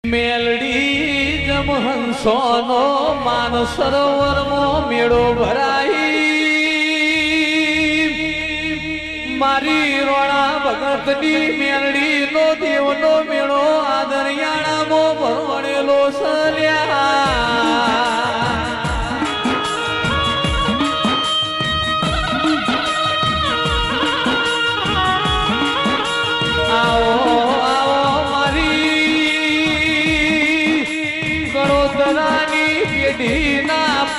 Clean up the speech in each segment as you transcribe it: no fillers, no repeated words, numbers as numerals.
મેલડી જમહંસોનો માન સરોવરમાં મેળો ભરાઈ મારી રોણા ભગતની મેલડી નો દેવનો મેળો આ દરિયાણામાં ભરવણેલો સલ્યા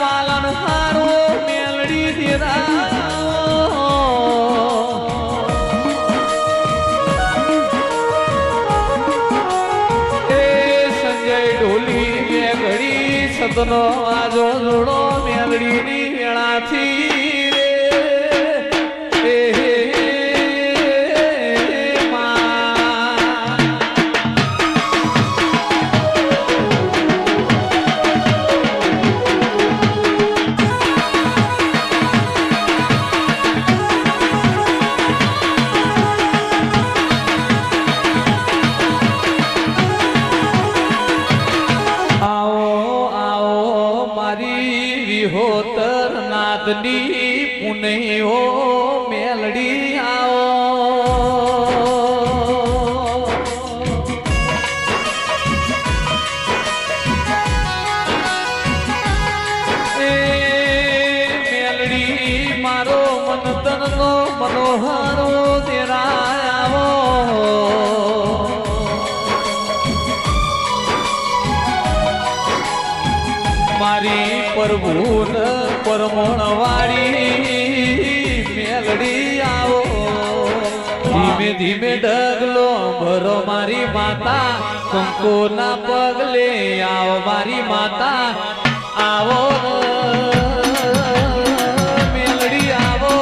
પાલન હારો મેલડી દેરા એ સંજય ઢોલી બે ઘડી સતનો આજો જોડો મેલડી ની વેળાથી હોતર નાદની પુનૈયો મેલડી આવો એ મેલડી મારો મન તનનો મનોહરો તેરા આવો મારી પ્રભુન પરમણ વાળી મેલડી આવો ધીમે ધીમે ડગલો ભરો મારી માતા કંકોના પગલે આવો મારી માતા આવો મેલડી આવો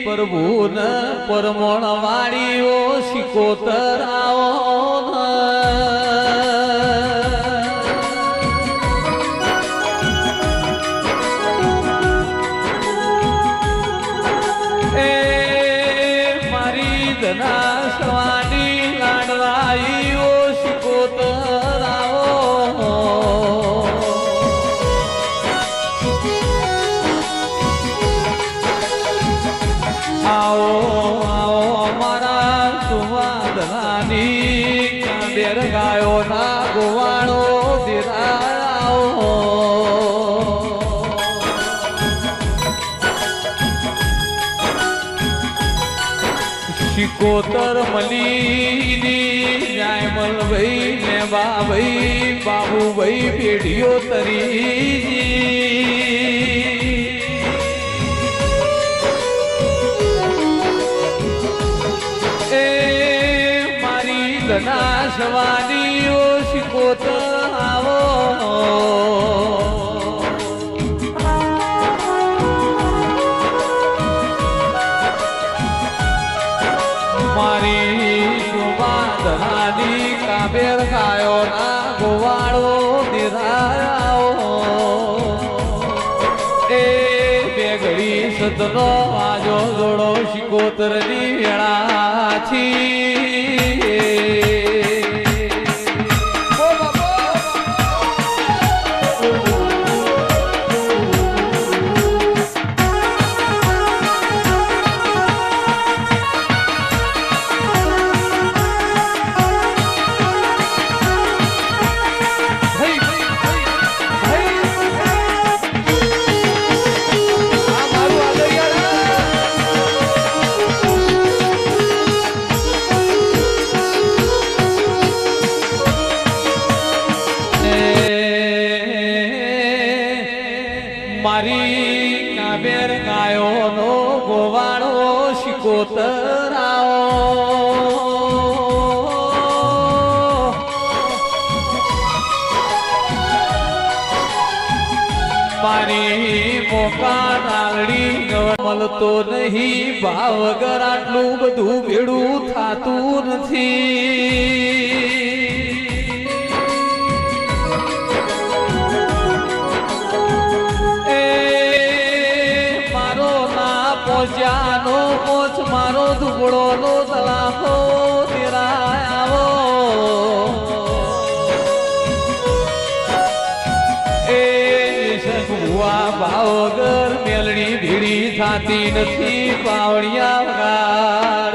પ્રભુન પરમણ વાળીઓ શિકોતર આવો એ મારી ધના સ્વાની લાડવાઈઓ શિકોતર આવો આવો આવો અમારા સુવાદનાની કાંડેર ગાયો ના ગોવાળો દેરાવો શિકોતર મલીની ભાઈ મેબા ભાઈ બાબુ ભાઈ પેઢીઓ તરી એ મારી ધના સવાનીઓ શિકોતર આવો મારી શોભાધનાની કાબેર ખાયો ના ગોવાળો નિરાયો એ બે ઘડી સતનો આજો જોડો શિકોતરની વેળાથી મારી કાબેર ગાયોનો ગોવાળો શિકોતર મારી મોકા નાલડી મળતો નહીં ભાવ વગર આટલું બધું ભેડું થાતું નથી પોચ્યાનો પોચ મારો દુબળો નો તલાહો તેરાવો એ સગુઆ ભાવગર મેલડી ભીડી થાતી નથી પાવડિયા